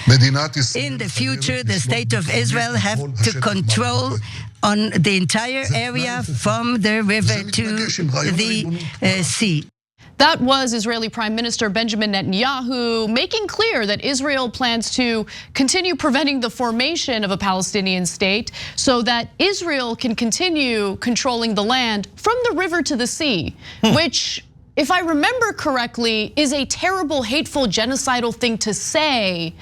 In the future, the state of Israel have to control on the entire area from the river to the sea. That was Israeli Prime Minister Benjamin Netanyahu making clear that Israel plans to continue preventing the formation of a Palestinian state so that Israel can continue controlling the land from the river to the sea, which, if I remember correctly, is a terrible, hateful, genocidal thing to say.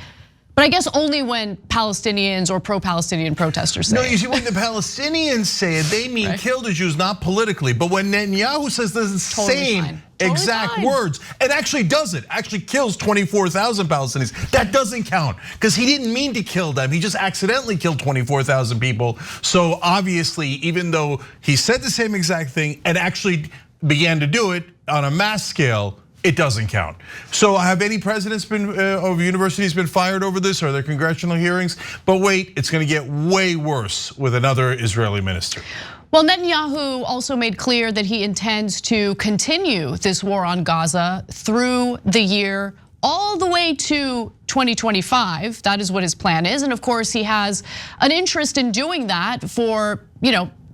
But I guess only when Palestinians or pro-Palestinian protesters say it. No, you see, when the Palestinians say it, they mean kill the Jews, not politically. But when Netanyahu says the same exact words, it actually does it. Actually kills 24,000 Palestinians. That doesn't count because he didn't mean to kill them. He just accidentally killed 24,000 people. So obviously, even though he said the same exact thing and actually began to do it on a mass scale, it doesn't count. So have any presidents of universities been fired over this? Are there congressional hearings? But wait, it's going to get way worse with another Israeli minister. Well, Netanyahu also made clear that he intends to continue this war on Gaza through the year all the way to 2025. That is what his plan is. And of course, he has an interest in doing that for,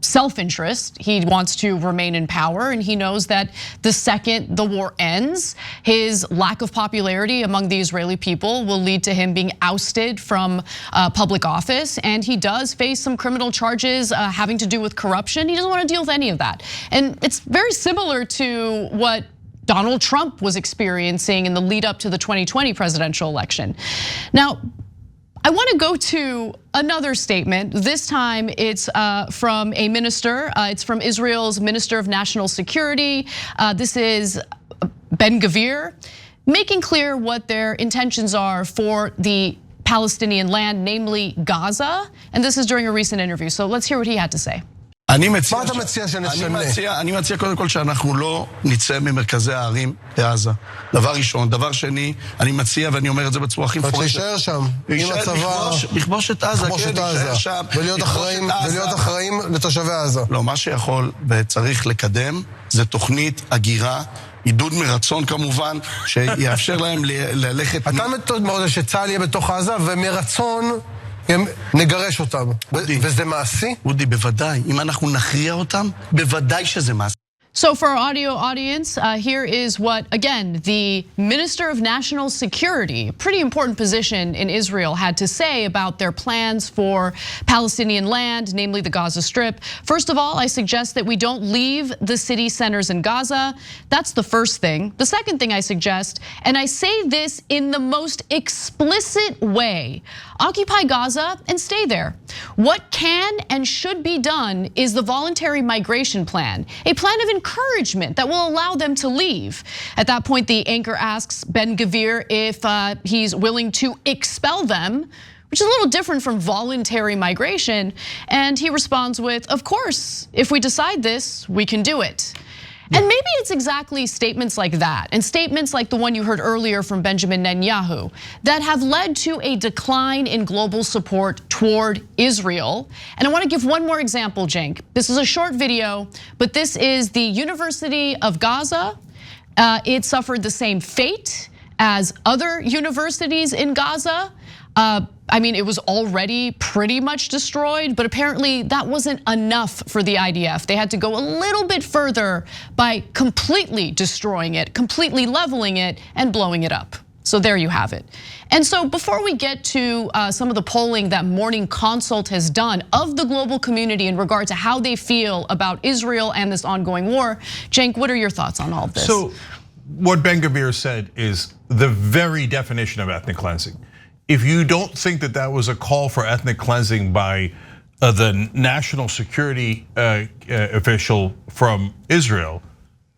self-interest. He wants to remain in power, and he knows that the second the war ends, his lack of popularity among the Israeli people will lead to him being ousted from public office. And he does face some criminal charges having to do with corruption. He doesn't want to deal with any of that. And it's very similar to what Donald Trump was experiencing in the lead up to the 2020 presidential election. Now, I want to go to another statement. This time it's from a minister. It's from Israel's Minister of National Security. This is Ben-Gvir, making clear what their intentions are for the Palestinian land, namely Gaza. And this is during a recent interview. So let's hear what he had to say. אני מציע קודם כל שאנחנו לא נצא ממרכזי הערים בעזה. דבר ראשון. דבר שני, אני מציע, ואני אומר את זה בצורה הכי מפורשת. להישאר שם, עם הצבא, לכבוש את עזה, להישאר שם, ולהיות אחראים לתושבי עזה. לא, מה שיכול וצריך לקדם זה תוכנית הגירה, עידוד מרצון כמובן, שיאפשר להם ללכת... אתה מאוד שצה"ל יהיה בתוך עזה, ומרצון... נגרש אותם, וזה מעשי? אודי, בוודאי. אם אנחנו נכריע אותם, בוודאי שזה מעשי. So for our audio audience, here is what, again, the Minister of National Security, a pretty important position in Israel, had to say about their plans for Palestinian land, namely the Gaza Strip. First of all, I suggest that we don't leave the city centers in Gaza. That's the first thing. The second thing I suggest, and I say this in the most explicit way, occupy Gaza and stay there. What can and should be done is the voluntary migration plan, a plan of encouragement that will allow them to leave. At that point, the anchor asks Ben-Gvir if he's willing to expel them, which is a little different from voluntary migration. And he responds with, of course, if we decide this, we can do it. And maybe it's exactly statements like that and statements like the one you heard earlier from Benjamin Netanyahu that have led to a decline in global support toward Israel. And I want to give one more example, Cenk. This is a short video, but this is the University of Gaza. It suffered the same fate as other universities in Gaza. I mean, it was already pretty much destroyed, but apparently that wasn't enough for the IDF. They had to go a little bit further by completely destroying it, completely leveling it, and blowing it up. So there you have it. And so before we get to some of the polling that Morning Consult has done of the global community in regard to how they feel about Israel and this ongoing war, Cenk, what are your thoughts on all of this? So what Ben-Gvir said is the very definition of ethnic cleansing. If you don't think that that was a call for ethnic cleansing by the national security official from Israel,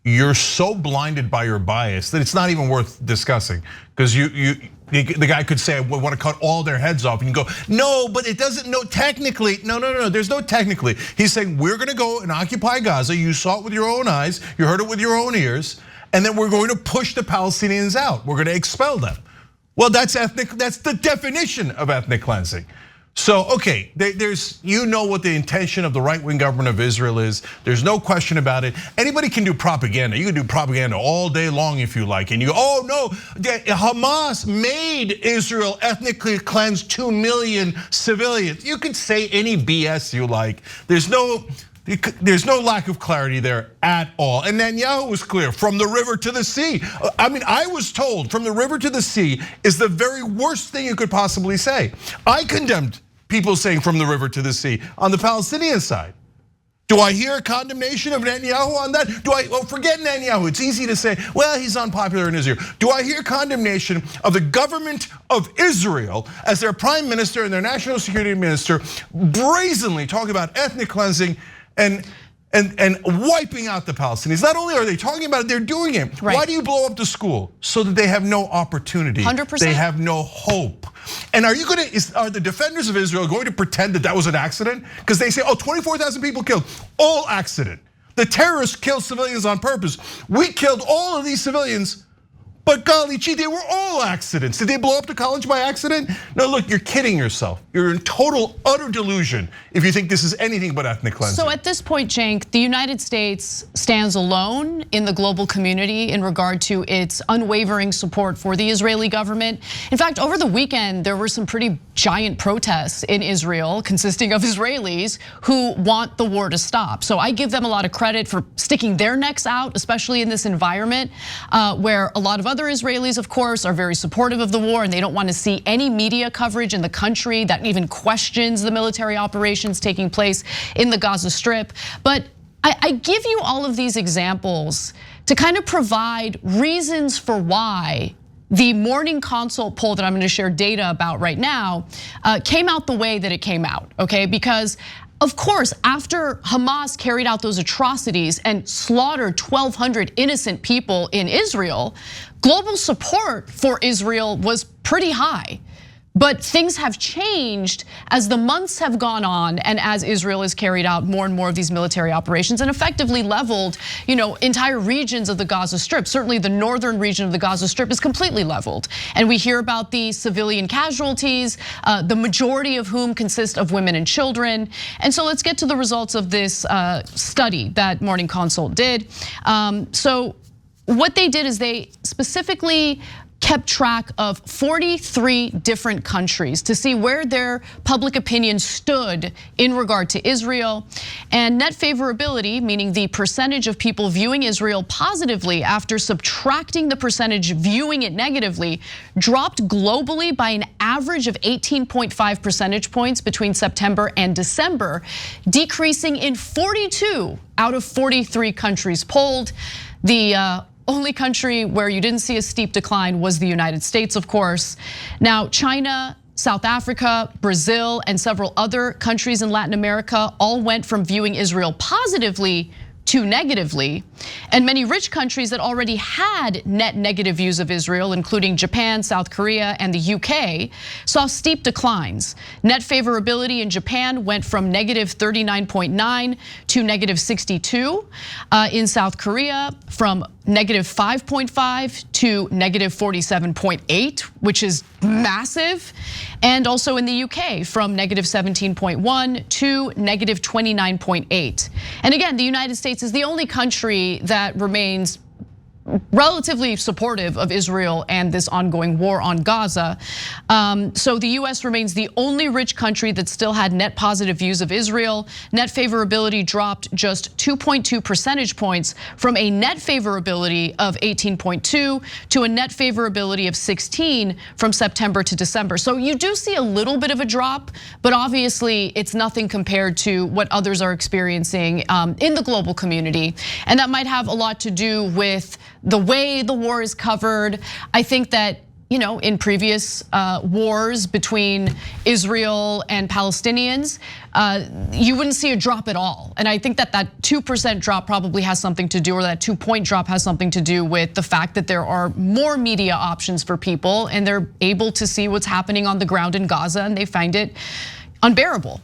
you're so blinded by your bias that it's not even worth discussing. Because the guy could say, I want to cut all their heads off, and you go, no, but it doesn't, no, technically, no, there's no technically. He's saying, we're gonna go and occupy Gaza, you saw it with your own eyes, you heard it with your own ears, and then we're going to push the Palestinians out, we're gonna expel them. Well, that's the definition of ethnic cleansing. So, okay, there's, you know what the intention of the right-wing government of Israel is. There's no question about it. Anybody can do propaganda. You can do propaganda all day long if you like. And you go, oh no, Hamas made Israel ethnically cleanse 2 million civilians. You can say any BS you like. There's no lack of clarity there at all. And Netanyahu was clear, from the river to the sea. I mean, I was told from the river to the sea is the very worst thing you could possibly say. I condemned people saying from the river to the sea on the Palestinian side. Do I hear a condemnation of Netanyahu on that? Well, forget Netanyahu. It's easy to say, well, he's unpopular in Israel. Do I hear condemnation of the government of Israel as their prime minister and their national security minister brazenly talking about ethnic cleansing and wiping out the Palestinians? Not only are they talking about it, they're doing it. Right. Why do you blow up the school? So that they have no opportunity. 100%. They have no hope. And are the defenders of Israel going to pretend that that was an accident? Because they say, 24,000 people killed, all accident. The terrorists killed civilians on purpose. We killed all of these civilians, but golly gee, they were all accidents. Did they blow up the college by accident? No, look, you're kidding yourself. You're in total, utter delusion if you think this is anything but ethnic cleansing. So at this point, Cenk, the United States stands alone in the global community in regard to its unwavering support for the Israeli government. In fact, over the weekend, there were some pretty giant protests in Israel consisting of Israelis who want the war to stop. So I give them a lot of credit for sticking their necks out, especially in this environment where a lot of other Israelis, of course, are very supportive of the war and they don't want to see any media coverage in the country that even questions the military operations taking place in the Gaza Strip. But I give you all of these examples to kind of provide reasons for why the Morning Consult poll that I'm going to share data about right now came out the way that it came out, okay? Because of course, after Hamas carried out those atrocities and slaughtered 1,200 innocent people in Israel, global support for Israel was pretty high. But things have changed as the months have gone on and as Israel has carried out more and more of these military operations and effectively leveled, entire regions of the Gaza Strip. Certainly the northern region of the Gaza Strip is completely leveled. And we hear about the civilian casualties, the majority of whom consist of women and children. And so let's get to the results of this study that Morning Consult did. So what they did is they specifically kept track of 43 different countries to see where their public opinion stood in regard to Israel. And net favorability, meaning the percentage of people viewing Israel positively after subtracting the percentage viewing it negatively, dropped globally by an average of 18.5 percentage points between September and December, decreasing in 42 out of 43 countries polled. The only country where you didn't see a steep decline was the United States, of course. Now, China, South Africa, Brazil, and several other countries in Latin America all went from viewing Israel positively to negatively. And many rich countries that already had net negative views of Israel, including Japan, South Korea, and the UK, saw steep declines. Net favorability in Japan went from negative 39.9 to negative 62. In South Korea, from negative 5.5 to negative 47.8, which is massive. And also in the UK, from negative 17.1 to negative 29.8. And again, the United States is the only country that remains relatively supportive of Israel and this ongoing war on Gaza. So the US remains the only rich country that still had net positive views of Israel. Net favorability dropped just 2.2 percentage points from a net favorability of 18.2 to a net favorability of 16 from September to December. So you do see a little bit of a drop, but obviously it's nothing compared to what others are experiencing in the global community. And that might have a lot to do with the way the war is covered. I think that, in previous wars between Israel and Palestinians, you wouldn't see a drop at all. And I think that 2% drop probably has something to do, or that 2-point drop has something to do with the fact that there are more media options for people and they're able to see what's happening on the ground in Gaza, and they find it unbearable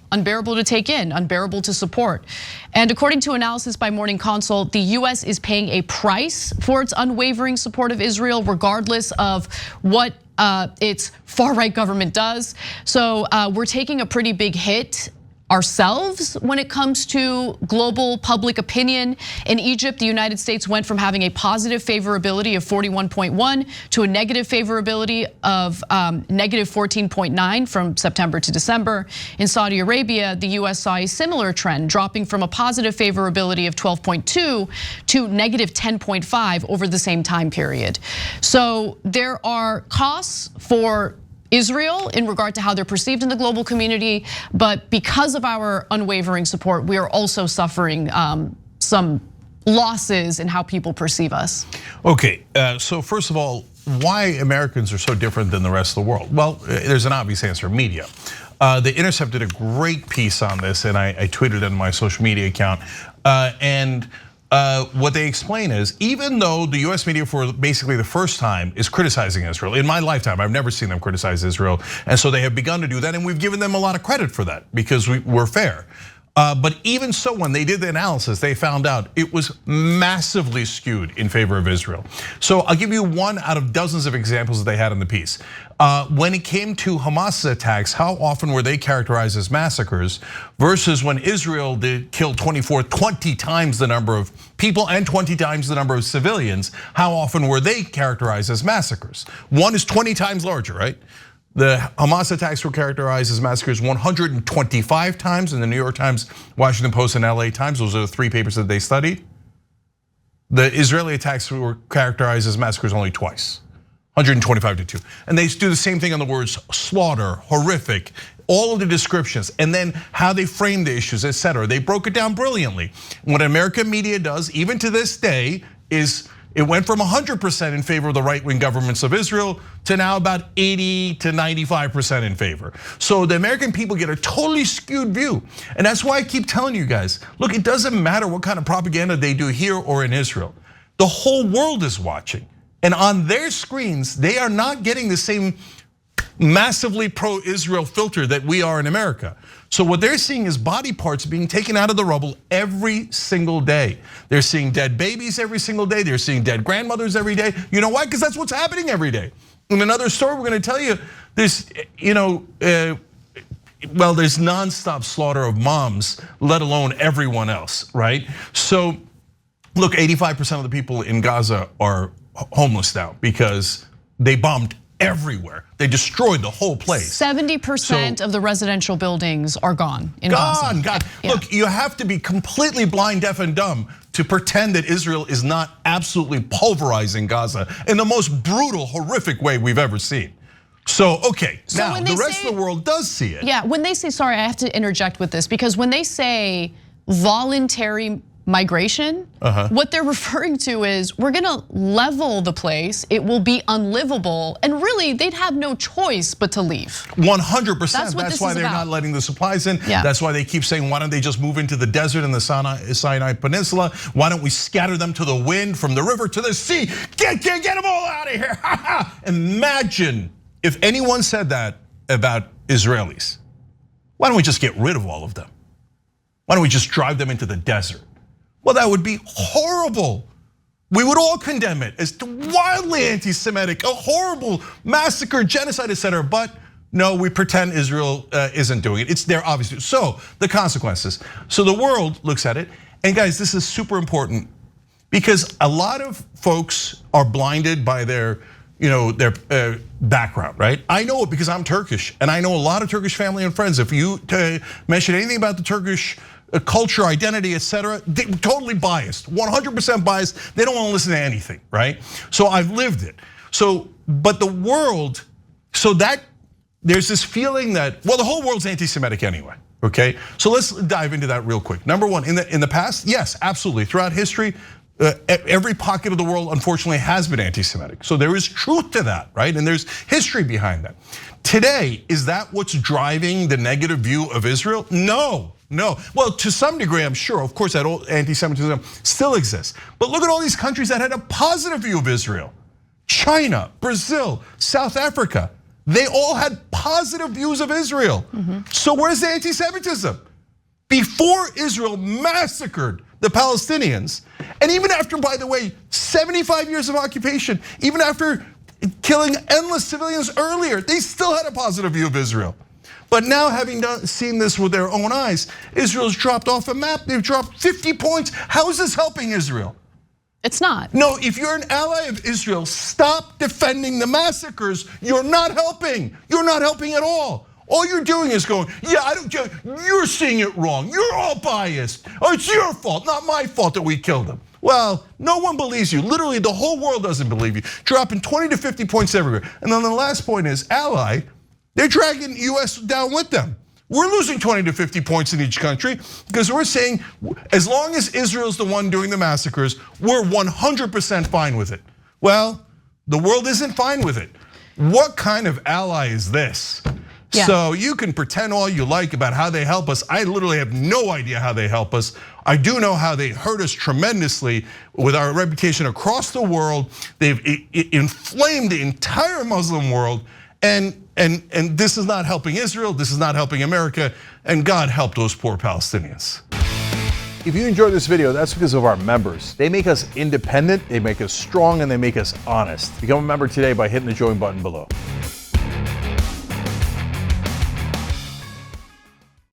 to take in, unbearable to support. And according to analysis by Morning Consult, the US is paying a price for its unwavering support of Israel, regardless of what its far-right government does. So we're taking a pretty big hit ourselves when it comes to global public opinion. In Egypt, the United States went from having a positive favorability of 41.1 to a negative favorability of negative 14.9 from September to December. In Saudi Arabia, the US saw a similar trend, dropping from a positive favorability of 12.2 to negative 10.5 over the same time period. So there are costs for Israel in regard to how they're perceived in the global community, but because of our unwavering support, we are also suffering some losses in how people perceive us. Okay, so first of all, why Americans are so different than the rest of the world? Well, there's an obvious answer: media. The Intercept did a great piece on this, and I tweeted it on my social media account. What they explain is, even though the US media for basically the first time is criticizing Israel, in my lifetime, I've never seen them criticize Israel. And so they have begun to do that, and we've given them a lot of credit for that because we're fair. But even so, when they did the analysis, they found out it was massively skewed in favor of Israel. So I'll give you one out of dozens of examples that they had in the piece. When it came to Hamas attacks, how often were they characterized as massacres versus when Israel did kill 20 times the number of people and 20 times the number of civilians, how often were they characterized as massacres? One is 20 times larger, right? The Hamas attacks were characterized as massacres 125 times in the New York Times, Washington Post, and LA Times. Those are the three papers that they studied. The Israeli attacks were characterized as massacres only twice, 125 to 2. And they do the same thing on the words slaughter, horrific, all of the descriptions, and then how they frame the issues, etc. They broke it down brilliantly. What American media does, even to this day, is it went from 100% in favor of the right-wing governments of Israel to now about 80 to 95% in favor. So the American people get a totally skewed view. And that's why I keep telling you guys, look, it doesn't matter what kind of propaganda they do here or in Israel. The whole world is watching. And on their screens, they are not getting the same massively pro-Israel filter that we are in America. So what they're seeing is body parts being taken out of the rubble every single day. They're seeing dead babies every single day. They're seeing dead grandmothers every day. You know why? Because that's what's happening every day. In another story we're going to tell you, there's, there's nonstop slaughter of moms, let alone everyone else, right? So look, 85% of the people in Gaza are homeless now because they bombed everywhere. They destroyed the whole place. 70% of the residential buildings are gone in Gaza. Gone. Yeah. Look, you have to be completely blind, deaf, and dumb to pretend that Israel is not absolutely pulverizing Gaza in the most brutal, horrific way we've ever seen. So, okay, so now the rest of the world does see it. Yeah, when they say, sorry, I have to interject with this, because when they say voluntary migration, what they're referring to is we're gonna level the place, it will be unlivable, and really they'd have no choice but to leave. 100%, that's why they're not letting the supplies in. Yeah. That's why they keep saying, why don't they just move into the desert in the Sinai Peninsula? Why don't we scatter them to the wind, from the river to the sea? Get them all out of here, Imagine if anyone said that about Israelis. Why don't we just get rid of all of them? Why don't we just drive them into the desert? Well, that would be horrible. We would all condemn it as wildly anti-Semitic, a horrible massacre, genocide, etc. But no, we pretend Israel isn't doing it. It's there, obviously. So the consequences. So the world looks at it, and guys, this is super important because a lot of folks are blinded by their background, right? I know it because I'm Turkish, and I know a lot of Turkish family and friends. If you mention anything about the Turkish culture, identity, etc., totally biased, 100% biased. They don't want to listen to anything, right? So I've lived it. So, but the world, so that there's this feeling that, well, the whole world's anti-Semitic anyway, okay? So let's dive into that real quick. Number one, in the past, yes, absolutely. Throughout history, every pocket of the world, unfortunately, has been anti-Semitic. So there is truth to that, right? And there's history behind that. Today, is that what's driving the negative view of Israel? No. Well, to some degree, I'm sure, of course, that old anti-Semitism still exists. But look at all these countries that had a positive view of Israel. China, Brazil, South Africa, they all had positive views of Israel. So where's the anti-Semitism? Before Israel massacred the Palestinians, and even after, by the way, 75 years of occupation, even after killing endless civilians earlier. They still had a positive view of Israel. But now, having seen this with their own eyes, Israel's dropped off the map. They've dropped 50 points. How is this helping Israel? It's not. No, if you're an ally of Israel, stop defending the massacres. You're not helping. You're not helping at all. All you're doing is going, yeah, you're seeing it wrong. You're all biased. Oh, it's your fault, not my fault that we killed them. Well, no one believes you. Literally, the whole world doesn't believe you. Dropping 20 to 50 points everywhere. And then the last point is, ally, they're dragging US down with them. We're losing 20 to 50 points in each country because we're saying as long as Israel's the one doing the massacres, we're 100% fine with it. Well, the world isn't fine with it. What kind of ally is this? Yeah. So you can pretend all you like about how they help us. I literally have no idea how they help us. I do know how they hurt us tremendously with our reputation across the world. They've inflamed the entire Muslim world. And this is not helping Israel, this is not helping America, and God help those poor Palestinians. If you enjoyed this video, that's because of our members. They make us independent, they make us strong, and they make us honest. Become a member today by hitting the join button below.